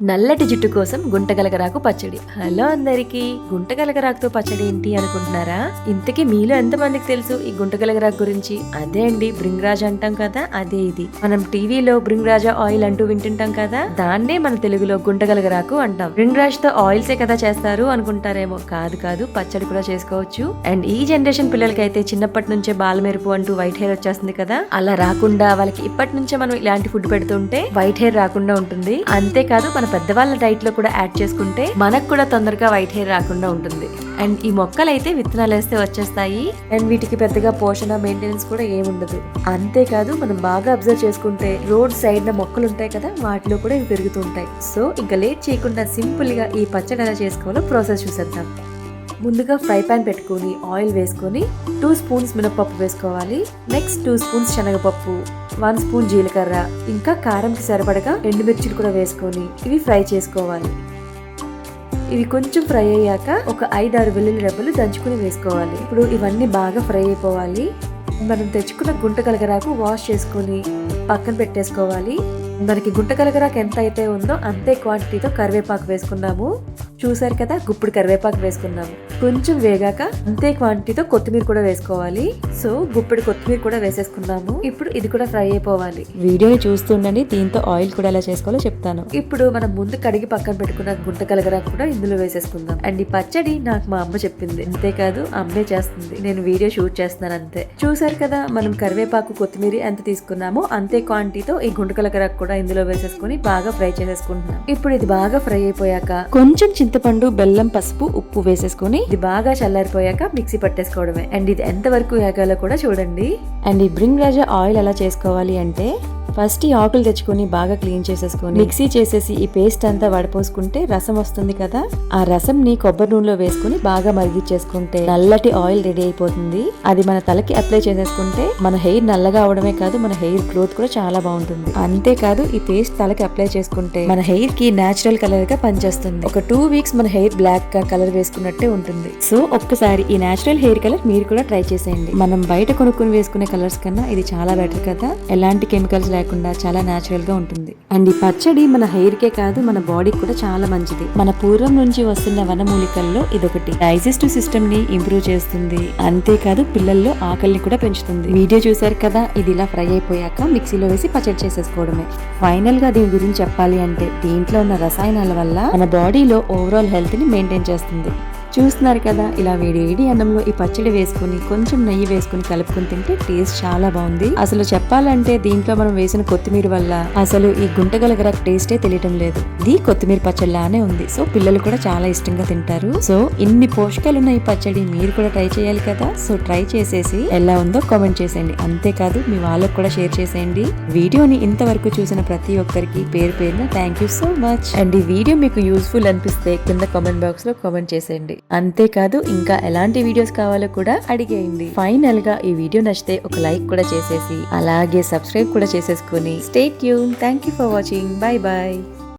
నల్లటి జుట్టు కోసం గుంటగలగరాకు పచ్చడి. హలో అందరికి, గుంటగలగరాకుతో పచ్చడి ఏంటి అనుకుంటున్నారా? ఇంతకీ మీలో ఎంతమందికి తెలుసు ఈ గుంటగలగరాకు గురించి? అదే అండి భృంగరాజ అంటాం కదా, అదే ఇది. మనం టీవీలో భృంగరాజ ఆయిల్ అంటూ వింటుంటాం కదా, దాన్నే మన తెలుగులో గుంటగలగరాకు అంటాం. భృంగరాజ్ తో ఆయిల్సే కదా చేస్తారు అనుకుంటారేమో. కాదు కాదు, పచ్చడి కూడా చేసుకోవచ్చు. అండ్ ఈ జనరేషన్ పిల్లలకి అయితే చిన్నప్పటి నుంచే బాలమెరుపు అంటూ వైట్ హెయిర్ వచ్చేస్తుంది కదా, అలా రాకుండా వాళ్ళకి ఇప్పటి నుంచే మనం ఇలాంటి ఫుడ్ పెడుతుంటే వైట్ హెయిర్ రాకుండా ఉంటుంది. అంతేకాదు మన పెద్దవాళ్ళ డైట్ లో కూడా యాడ్ చేసుకుంటే మనకు కూడా తొందరగా వైట్ హెయిర్ రాకుండా ఉంటుంది. అండ్ ఈ మొక్కలు అయితే విత్తనాలు వేస్తే వచ్చేస్తాయి. అండ్ వీటికి పెద్దగా పోషణ మెయింటెనెన్స్ కూడా ఏముండదు. అంతేకాదు మనం బాగా అబ్జర్వ్ చేసుకుంటే రోడ్ సైడ్ మొక్కలు ఉంటాయి కదా, వాటిలో కూడా ఇవి పెరుగుతుంటాయి. సో ఇంకా లేట్ చేయకుండా సింపుల్ గా ఈ పచ్చడి ఎలా చేసుకోవాలో ప్రాసెస్ చూసేద్దాం. ముందుగా ఫ్రై పాన్ పెట్టుకుని ఆయిల్ వేసుకొని 2 స్పూన్స్ మినపప్పు వేసుకోవాలి. నెక్స్ట్ 2 స్పూన్స్ శనగపప్పు, 1 స్పూన్ జీలకర్ర, ఇంకా కారంకి సరిపడగా ఎండుమిర్చిలు కూడా వేసుకొని ఇవి ఫ్రై చేసుకోవాలి. ఇవి కొంచెం ఫ్రై అయ్యాక ఒక 5-6 వెల్లుల్లి రెబ్బలు దంచుకుని వేసుకోవాలి. ఇప్పుడు ఇవన్నీ బాగా ఫ్రై అయిపోవాలి. మనం తెచ్చుకున్న గుంటగలగరాకు వాష్ చేసుకుని పక్కన పెట్టేసుకోవాలి. మనకి గుంటగలగరాకు ఎంత అయితే ఉందో అంతే క్వాంటిటీతో కరివేపాకు వేసుకున్నాము. చూసారు కదా, గుప్పుడు కరివేపాకు వేసుకున్నాము. కొంచెం వేగాక అంతే క్వాంటిటీతో కొత్తిమీర కూడా వేసుకోవాలి. సో గుప్పుడు కొత్తిమీర కూడా వేసేసుకున్నాము. ఇప్పుడు ఇది కూడా ఫ్రై అయిపోవాలి. వీడియోని చూస్తుండండి, దీంతో ఆయిల్ కూడా ఎలా చేసుకోవాలో చెప్తాను. ఇప్పుడు మనం ముందు కడిగి పక్కన పెట్టుకున్న గుంటగలగరాకు కూడా ఇందులో వేసేసుకుందాం. అండ్ ఈ పచ్చడి నాకు మా అమ్మ చెప్పింది, అంతేకాదు అమ్మే చేస్తుంది, నేను వీడియో షూట్ చేస్తున్నాను అంతే. చూసారు కదా, మనం కరివేపాకు కొత్తిమీర ఎంత తీసుకున్నామో అంతే క్వాంటిటీతో ఈ గుంటగలగరాకు కూడా ఇందులో వేసేసుకుని బాగా ఫ్రై చేసేసుకుంటున్నాం. ఇప్పుడు ఇది బాగా ఫ్రై అయిపోయాక కొంచెం చింతపండు, బెల్లం, పసుపు, ఉప్పు వేసేసుకుని ఇది బాగా చల్లారిపోయాక మిక్సీ పట్టేసుకోవడమే. అండ్ ఇది ఎంత వరకు వేగాలో కూడా చూడండి. అండ్ ఈ భృంగరాజ ఆయిల్ ఎలా చేసుకోవాలి అంటే, ఫస్ట్ ఈ ఆకులు తెచ్చుకొని బాగా క్లీన్ చేసేసుకొని మిక్సీ చేసేసి ఈ పేస్ట్ అంతా వడపోసుకుంటే రసం వస్తుంది కదా, ఆ రసం ని కొబ్బరి నూనెలో వేసుకుని బాగా మరిగించేసుకుంటే నల్లటి ఆయిల్ రెడీ అయిపోతుంది. అది మన తలకి అప్లై చేసేసుకుంటే మన హెయిర్ నల్లగా అవడమే కాదు, మన హెయిర్ గ్రోత్ కూడా చాలా బాగుంటుంది. అంతేకాదు ఈ పేస్ట్ తలకి అప్లై చేసుకుంటే మన హెయిర్ కి నేచురల్ కలర్ గా పనిచేస్తుంది. ఒక 2 వీక్స్ మన హెయిర్ బ్లాక్ గా కలర్ వేసుకున్నట్టే ఉంటుంది. సో ఒక్కసారి ఈ నేచురల్ హెయిర్ కలర్ మీరు కూడా ట్రై చేసేయండి. మనం బయట కొనుక్కుని వేసుకునే కలర్స్ కన్నా ఇది చాలా బెటర్ కదా, ఎలాంటి కెమికల్స్ లేకుండా చాలా నేచురల్ గా ఉంటుంది. అండ్ ఈ పచ్చడి మన హెయిర్ కే కాదు, మన బాడీకి కూడా చాలా మంచిది. మన పూర్వం నుంచి వస్తున్న వనమూలికల్లో ఇదొకటి. డైజెస్టివ్ సిస్టమ్ ని ఇంప్రూవ్ చేస్తుంది. అంతేకాదు పిల్లల్లో ఆకలిని కూడా పెంచుతుంది. వీడియో చూసారు కదా, ఇది ఇలా ఫ్రై అయిపోయాక మిక్సీలో వేసి పచ్చడి చేసేసుకోవడమే. ఫైనల్ గా దీని గురించి చెప్పాలి అంటే, దీంట్లో ఉన్న రసాయనాల వల్ల మన బాడీలో ఓవరాల్ హెల్త్ ని మెయింటైన్ చేస్తుంది. చూస్తున్నారు కదా, ఇలా వేడి అన్నంలో ఈ పచ్చడి వేసుకుని కొంచెం నెయ్యి వేసుకుని కలుపుకుని తింటే టేస్ట్ చాలా బాగుంది. అసలు చెప్పాలంటే దీంట్లో మనం వేసిన కొత్తిమీర వల్ల అసలు ఈ గుంటగలగరాకు టేస్టే తెలియటం లేదు. ఇది కొత్తిమీర పచ్చడిలానే ఉంది. సో పిల్లలు కూడా చాలా ఇష్టంగా తింటారు. సో ఇన్ని పోషకాలు ఉన్న ఈ పచ్చడి మీరు కూడా ట్రై చేయాలి కదా. సో ట్రై చేసేసి ఎలా ఉందో కామెంట్ చేసేయండి. అంతేకాదు మీ వాళ్ళకు కూడా షేర్ చేసేయండి. వీడియోని ఇంతవరకు చూసిన ప్రతి ఒక్కరికి పేరు పేరున thank you so much. And ఈ వీడియో మీకు యూస్ఫుల్ అనిపిస్తే కింద కామెంట్ బాక్స్ లో కామెంట్ చేసేయండి. అంతేకాదు ఇంకా ఎలాంటి వీడియోస్ కావాలో కూడా అడిగేయండి. ఫైనల్ గా ఈ వీడియో నచ్చితే ఒక లైక్ కూడా చేసేసి అలాగే సబ్స్క్రైబ్ కూడా చేసేసుకుని stay tune. Thank you for watching. Bye bye.